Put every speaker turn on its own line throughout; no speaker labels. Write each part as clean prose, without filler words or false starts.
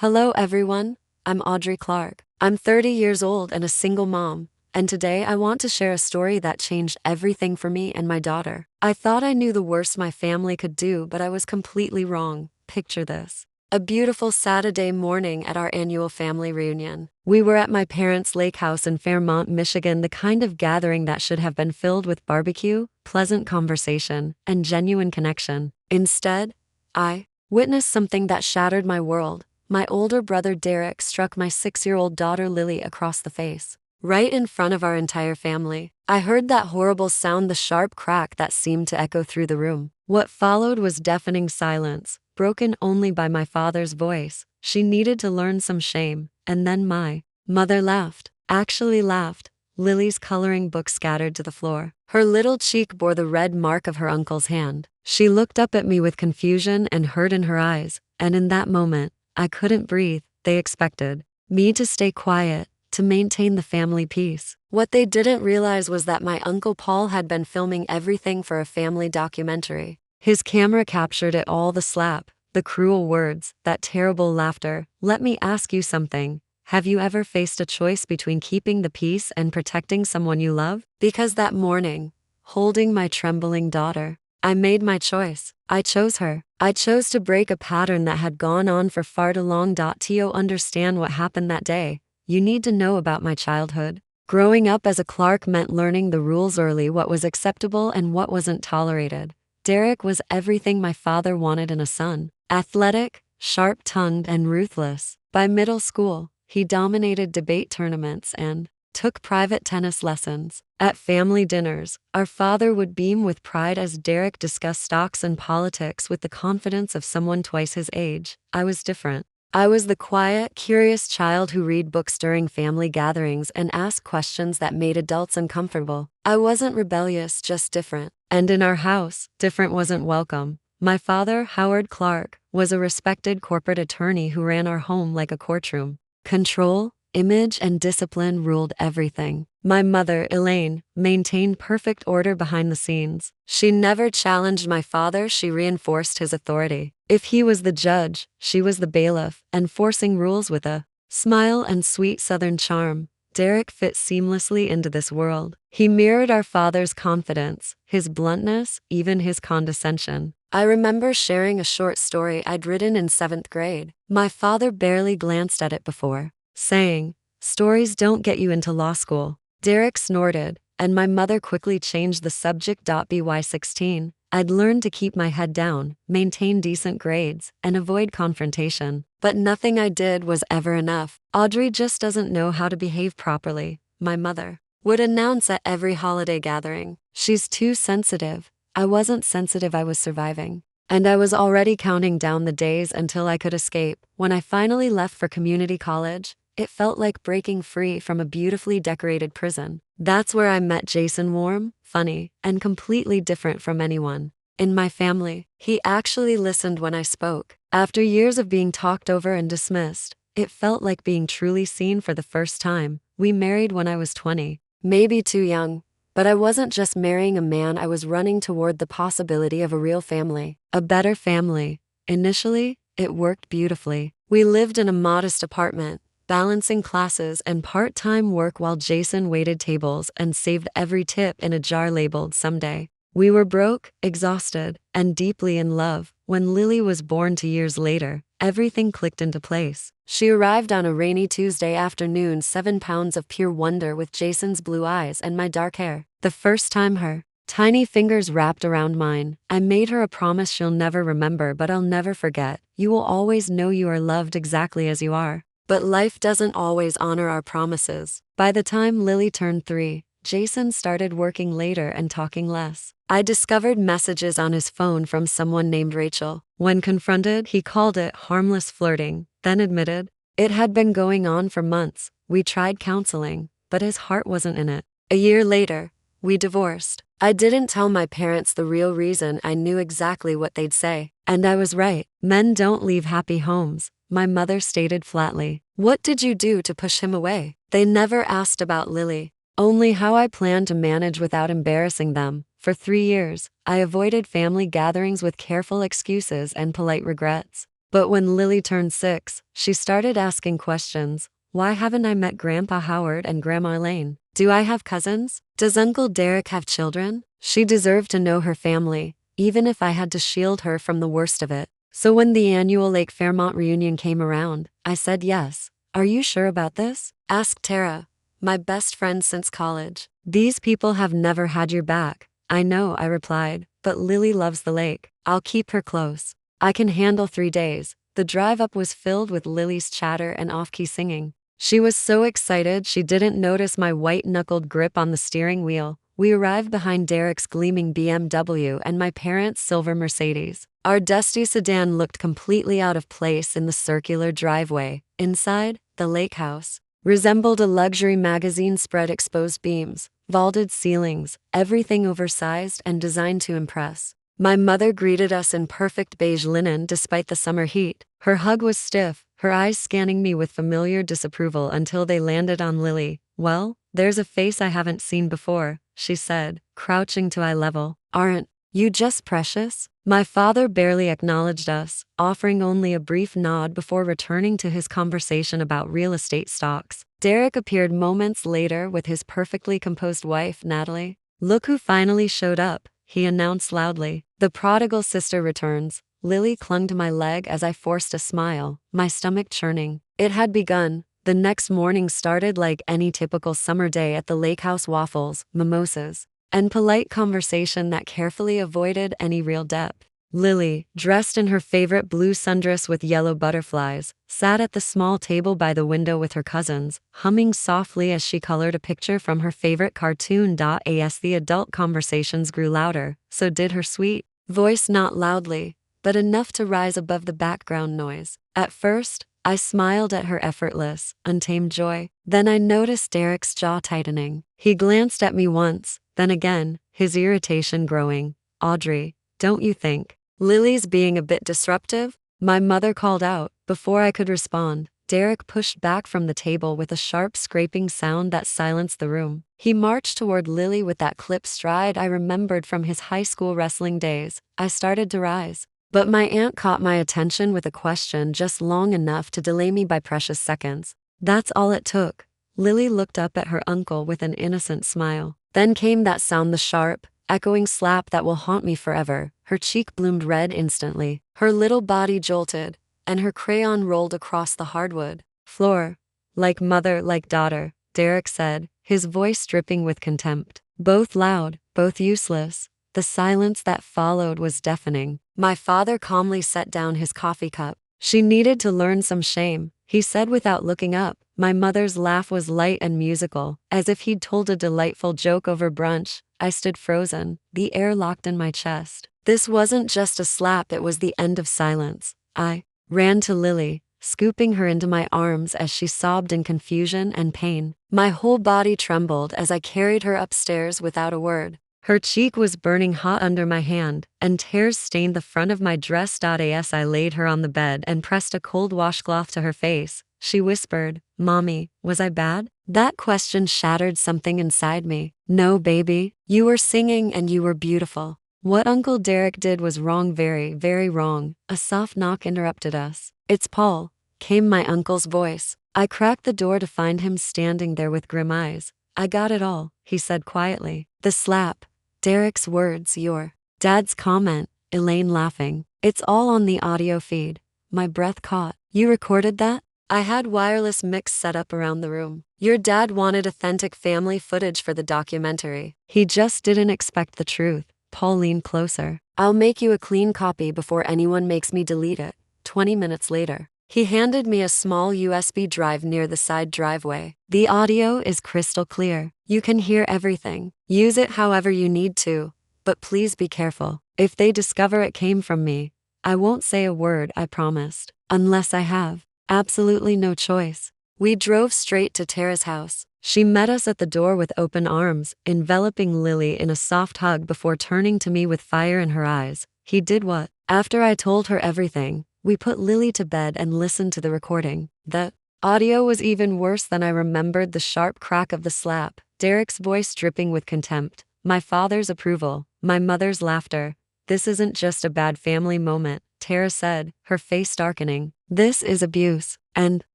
Hello everyone, I'm Audrey Clark. I'm 30 years old and a single mom, and today I want to share a story that changed everything for me and my daughter. I thought I knew the worst my family could do, but I was completely wrong. Picture this. A beautiful Saturday morning at our annual family reunion. We were at my parents' lake house in Fairmont, Michigan, the kind of gathering that should have been filled with barbecue, pleasant conversation, and genuine connection. Instead, I witnessed something that shattered my world. My older brother Derek struck my 6-year-old daughter Lily across the face, right in front of our entire family. I heard that horrible sound, the sharp crack that seemed to echo through the room. What followed was deafening silence, broken only by my father's voice. She needed to learn some shame, and then my mother laughed, actually laughed. Lily's coloring book scattered to the floor. Her little cheek bore the red mark of her uncle's hand. She looked up at me with confusion and hurt in her eyes, and in that moment, I couldn't breathe. They expected me to stay quiet, to maintain the family peace. What they didn't realize was that my Uncle Paul had been filming everything for a family documentary. His camera captured it all: the slap, the cruel words, that terrible laughter. Let me ask you something. Have you ever faced a choice between keeping the peace and protecting someone you love? Because that morning, holding my trembling daughter, I made my choice. I chose her. I chose to break a pattern that had gone on for far too long. To understand what happened that day, you need to know about my childhood. Growing up as a Clark meant learning the rules early, what was acceptable and what wasn't tolerated. Derek was everything my father wanted in a son: athletic, sharp-tongued, and ruthless. By middle school, he dominated debate tournaments and took private tennis lessons. At family dinners, our father would beam with pride as Derek discussed stocks and politics with the confidence of someone twice his age. I was different. I was the quiet, curious child who read books during family gatherings and asked questions that made adults uncomfortable. I wasn't rebellious, just different. And in our house, different wasn't welcome. My father, Howard Clark, was a respected corporate attorney who ran our home like a courtroom. Control, image, and discipline ruled everything. My mother, Elaine, maintained perfect order behind the scenes. She never challenged my father, she reinforced his authority. If he was the judge, she was the bailiff, enforcing rules with a smile and sweet southern charm. Derek fit seamlessly into this world. He mirrored our father's confidence, his bluntness, even his condescension. I remember sharing a short story I'd written in 7th grade. My father barely glanced at it before saying, "Stories don't get you into law school." Derek snorted, and my mother quickly changed the subject. By 16, I'd learned to keep my head down, maintain decent grades, and avoid confrontation. But nothing I did was ever enough. "Audrey just doesn't know how to behave properly," my mother would announce at every holiday gathering. "She's too sensitive." I wasn't sensitive, I was surviving. And I was already counting down the days until I could escape. When I finally left for community college, it felt like breaking free from a beautifully decorated prison. That's where I met Jason, warm, funny, and completely different from anyone in my family. He actually listened when I spoke. After years of being talked over and dismissed, it felt like being truly seen for the first time. We married when I was 20, maybe too young. But I wasn't just marrying a man, I was running toward the possibility of a real family, a better family. Initially, it worked beautifully. We lived in a modest apartment, balancing classes and part-time work while Jason waited tables and saved every tip in a jar labeled "someday." We were broke, exhausted, and deeply in love. When Lily was born 2 years later, everything clicked into place. She arrived on a rainy Tuesday afternoon, 7 pounds of pure wonder with Jason's blue eyes and my dark hair. The first time her tiny fingers wrapped around mine, I made her a promise she'll never remember but I'll never forget. "You will always know you are loved exactly as you are." But life doesn't always honor our promises. By the time Lily turned 3, Jason started working later and talking less. I discovered messages on his phone from someone named Rachel. When confronted, he called it harmless flirting, then admitted it had been going on for months. We tried counseling, but his heart wasn't in it. A year later, we divorced. I didn't tell my parents the real reason. I knew exactly what they'd say. And I was right. Men don't leave happy homes, my mother stated flatly. What did you do to push him away? They never asked about Lily, only how I planned to manage without embarrassing them. For 3 years, I avoided family gatherings with careful excuses and polite regrets. But when Lily turned 6, she started asking questions. Why haven't I met Grandpa Howard and Grandma Elaine? Do I have cousins? Does Uncle Derek have children? She deserved to know her family, even if I had to shield her from the worst of it. So when the annual Lake Fairmont reunion came around, I said yes. Are you sure about this? Asked Tara, my best friend since college. These people have never had your back. I know, I replied, but Lily loves the lake. I'll keep her close. I can handle 3 days. The drive up was filled with Lily's chatter and off-key singing. She was so excited she didn't notice my white-knuckled grip on the steering wheel. We arrived behind Derek's gleaming BMW and my parents' silver Mercedes. Our dusty sedan looked completely out of place in the circular driveway. Inside, the lake house resembled a luxury magazine spread exposed beams, vaulted ceilings, everything oversized and designed to impress. My mother greeted us in perfect beige linen despite the summer heat. Her hug was stiff, her eyes scanning me with familiar disapproval until they landed on Lily. Well, there's a face I haven't seen before, she said, crouching to eye level. Aren't you just precious? My father barely acknowledged us, offering only a brief nod before returning to his conversation about real estate stocks. Derek appeared moments later with his perfectly composed wife, Natalie. Look who finally showed up, he announced loudly. The prodigal sister returns. Lily clung to my leg as I forced a smile, my stomach churning. It had begun. The next morning started like any typical summer day at the lake house: waffles, mimosas, and polite conversation that carefully avoided any real depth. Lily, dressed in her favorite blue sundress with yellow butterflies, sat at the small table by the window with her cousins, humming softly as she colored a picture from her favorite cartoon. As the adult conversations grew louder, so did her sweet voice, not loudly, but enough to rise above the background noise. At first, I smiled at her effortless, untamed joy. Then I noticed Derek's jaw tightening. He glanced at me once, then again, his irritation growing. Audrey, don't you think Lily's being a bit disruptive? My mother called out. Before I could respond, Derek pushed back from the table with a sharp scraping sound that silenced the room. He marched toward Lily with that clipped stride I remembered from his high school wrestling days. I started to rise, but my aunt caught my attention with a question just long enough to delay me by precious seconds. That's all it took. Lily looked up at her uncle with an innocent smile. Then came that sound, the sharp, echoing slap that will haunt me forever. Her cheek bloomed red instantly. Her little body jolted, and her crayon rolled across the hardwood floor. Like mother, like daughter, Derek said, his voice dripping with contempt. Both loud, both useless. The silence that followed was deafening. My father calmly set down his coffee cup. She needed to learn some shame, he said without looking up. My mother's laugh was light and musical, as if he'd told a delightful joke over brunch. I stood frozen, the air locked in my chest. This wasn't just a slap, it was the end of silence. I ran to Lily, scooping her into my arms as she sobbed in confusion and pain. My whole body trembled as I carried her upstairs without a word. Her cheek was burning hot under my hand, and tears stained the front of my dress. As I laid her on the bed and pressed a cold washcloth to her face, she whispered, "Mommy, was I bad?" That question shattered something inside me. No, baby, you were singing and you were beautiful. What Uncle Derek did was wrong, very, very wrong. A soft knock interrupted us. "It's Paul," came my uncle's voice. I cracked the door to find him standing there with grim eyes. "I got it all," he said quietly. The slap, Derek's words, your dad's comment, Elaine laughing. "It's all on the audio feed." My breath caught. "You recorded that?" I had wireless mix set up around the room. Your dad wanted authentic family footage for the documentary. He just didn't expect the truth. Paul leaned closer. "I'll make you a clean copy before anyone makes me delete it." 20 minutes later, he handed me a small USB drive near the side driveway. "The audio is crystal clear. You can hear everything. Use it however you need to, but please be careful. If they discover it came from me, I won't say a word, I promised. Unless I have absolutely no choice." We drove straight to Tara's house. She met us at the door with open arms, enveloping Lily in a soft hug before turning to me with fire in her eyes. "He did what?" After I told her everything, we put Lily to bed and listened to the recording. The audio was even worse than I remembered. The sharp crack of the slap, Derek's voice dripping with contempt, my father's approval, my mother's laughter. "This isn't just a bad family moment," Tara said, her face darkening. This is abuse. And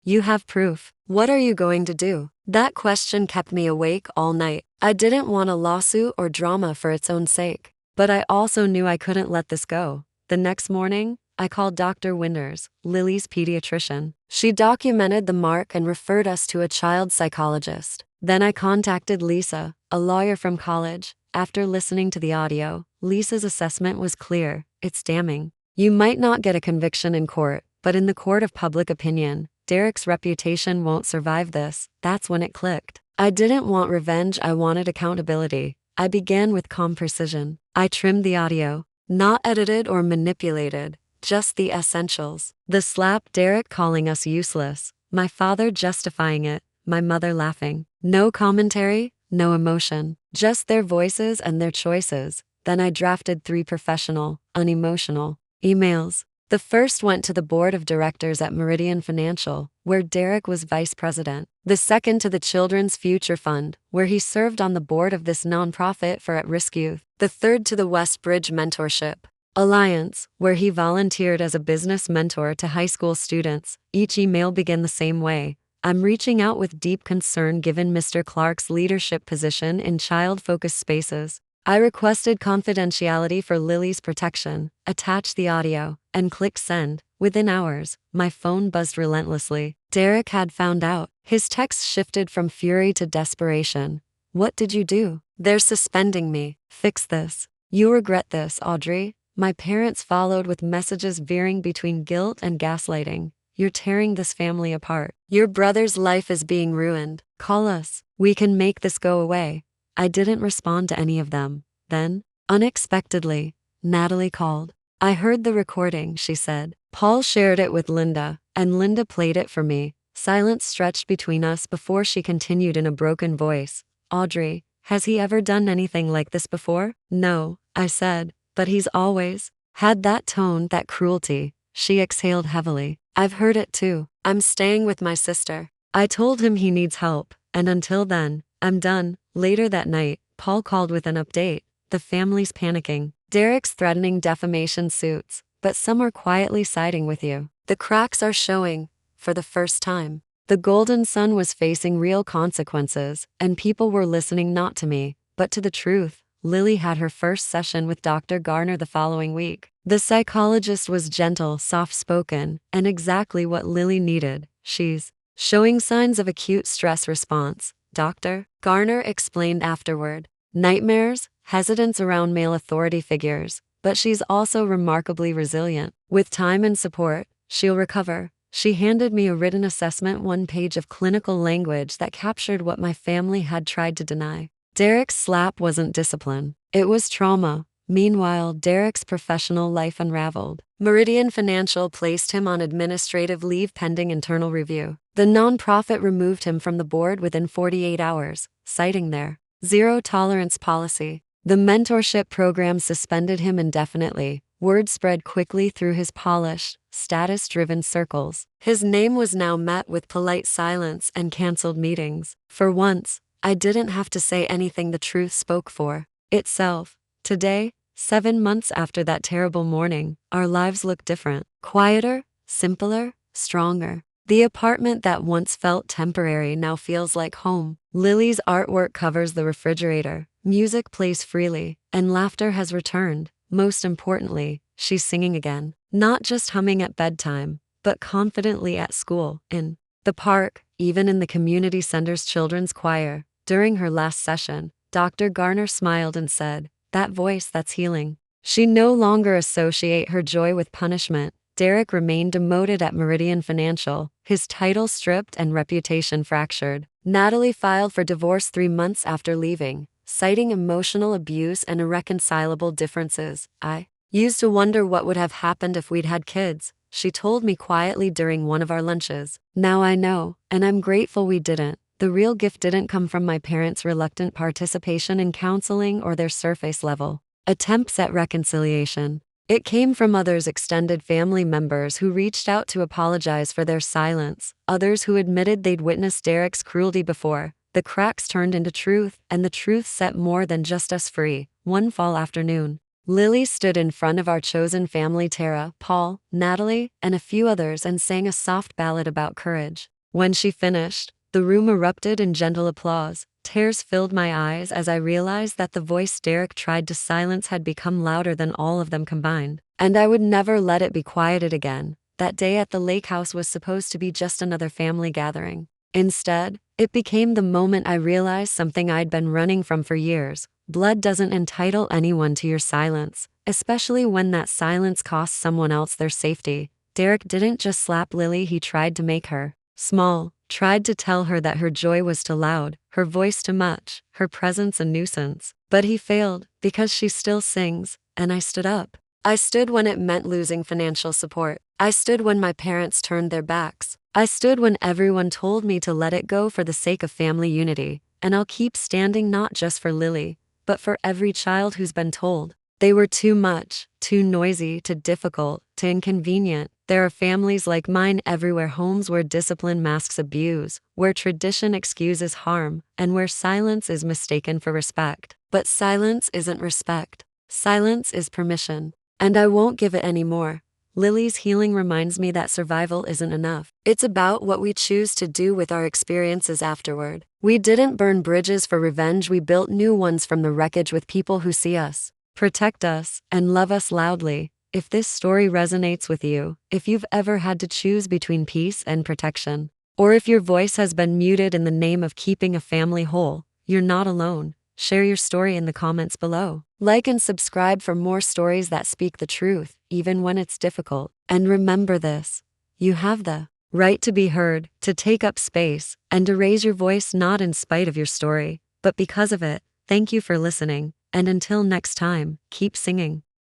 you have proof. What are you going to do? That question kept me awake all night. I didn't want a lawsuit or drama for its own sake. But I also knew I couldn't let this go. The next morning, I called Dr. Winters, Lily's pediatrician. She documented the mark and referred us to a child psychologist. Then I contacted Lisa, a lawyer from college. After listening to the audio, Lisa's assessment was clear. It's damning. You might not get a conviction in court, but in the court of public opinion, Derek's reputation won't survive this. That's when it clicked. I didn't want revenge, I wanted accountability. I began with calm precision. I trimmed the audio. Not edited or manipulated, just the essentials. The slap, Derek calling us useless, my father justifying it, my mother laughing. No commentary, no emotion, just their voices and their choices. Then I drafted 3 professional, unemotional emails. The first went to the board of directors at Meridian Financial, where Derek was vice president. The second to the Children's Future Fund, where he served on the board of this nonprofit for at-risk youth. The third to the West Bridge Mentorship Alliance, where he volunteered as a business mentor to high school students. Each email began the same way. I'm reaching out with deep concern given Mr. Clark's leadership position in child-focused spaces. I requested confidentiality for Lily's protection, attached the audio, and clicked send. Within hours, my phone buzzed relentlessly. Derek had found out. His text shifted from fury to desperation. What did you do? They're suspending me. Fix this. You regret this, Audrey. My parents followed with messages veering between guilt and gaslighting. You're tearing this family apart. Your brother's life is being ruined. Call us. We can make this go away. I didn't respond to any of them. Then, unexpectedly, Natalie called. I heard the recording, she said. Paul shared it with Linda, and Linda played it for me. Silence stretched between us before she continued in a broken voice. Audrey, has he ever done anything like this before? No, I said, but he's always had that tone, that cruelty. She exhaled heavily. I've heard it too. I'm staying with my sister. I told him he needs help, and until then, I'm done. Later that night, Paul called with an update. The family's panicking. Derek's threatening defamation suits, but some are quietly siding with you. The cracks are showing, for the first time. The golden son was facing real consequences, and people were listening not to me, but to the truth. Lily had her first session with Dr. Garner the following week. The psychologist was gentle, soft-spoken, and exactly what Lily needed. She's showing signs of acute stress response, Dr. Garner explained afterward. Nightmares, hesitance around male authority figures, but she's also remarkably resilient. With time and support, she'll recover. She handed me a written assessment, 1 page of clinical language that captured what my family had tried to deny. Derek's slap wasn't discipline. It was trauma. Meanwhile, Derek's professional life unraveled. Meridian Financial placed him on administrative leave pending internal review. The nonprofit removed him from the board within 48 hours, citing their zero-tolerance policy. The mentorship program suspended him indefinitely. Word spread quickly through his polished, status-driven circles. His name was now met with polite silence and canceled meetings. For once, I didn't have to say anything. The truth spoke for itself. Today, 7 months after that terrible morning, our lives look different. Quieter, simpler, stronger. The apartment that once felt temporary now feels like home. Lily's artwork covers the refrigerator. Music plays freely, and laughter has returned. Most importantly, she's singing again. Not just humming at bedtime, but confidently at school, in the park, even in the community center's children's choir. During her last session, Dr. Garner smiled and said, "That voice, that's healing." She no longer associated her joy with punishment. Derek remained demoted at Meridian Financial, his title stripped and reputation fractured. Natalie filed for divorce 3 months after leaving, citing emotional abuse and irreconcilable differences. I used to wonder what would have happened if we'd had kids, she told me quietly during one of our lunches. Now I know, and I'm grateful we didn't. The real gift didn't come from my parents' reluctant participation in counseling or their surface-level attempts at reconciliation. It came from others, extended family members who reached out to apologize for their silence, others who admitted they'd witnessed Derek's cruelty before. The cracks turned into truth, and the truth set more than just us free. One fall afternoon, Lily stood in front of our chosen family, Tara, Paul, Natalie, and a few others, and sang a soft ballad about courage. When she finished, the room erupted in gentle applause. Tears filled my eyes as I realized that the voice Derek tried to silence had become louder than all of them combined. And I would never let it be quieted again. That day at the lake house was supposed to be just another family gathering. Instead, it became the moment I realized something I'd been running from for years. Blood doesn't entitle anyone to your silence, especially when that silence costs someone else their safety. Derek didn't just slap Lily, he tried to make her small, tried to tell her that her joy was too loud, her voice too much, her presence a nuisance. But he failed, because she still sings, and I stood up. I stood when it meant losing financial support. I stood when my parents turned their backs. I stood when everyone told me to let it go for the sake of family unity. And I'll keep standing, not just for Lily, but for every child who's been told they were too much, too noisy, too difficult, too inconvenient. There are families like mine everywhere, homes where discipline masks abuse, where tradition excuses harm, and where silence is mistaken for respect. But silence isn't respect. Silence is permission. And I won't give it anymore. Lily's healing reminds me that survival isn't enough. It's about what we choose to do with our experiences afterward. We didn't burn bridges for revenge, we built new ones from the wreckage with people who see us, protect us, and love us loudly. If this story resonates with you, if you've ever had to choose between peace and protection, or if your voice has been muted in the name of keeping a family whole, you're not alone. Share your story in the comments below. Like and subscribe for more stories that speak the truth, even when it's difficult. And remember this: you have the right to be heard, to take up space, and to raise your voice, not in spite of your story, but because of it. Thank you for listening, and until next time, keep singing.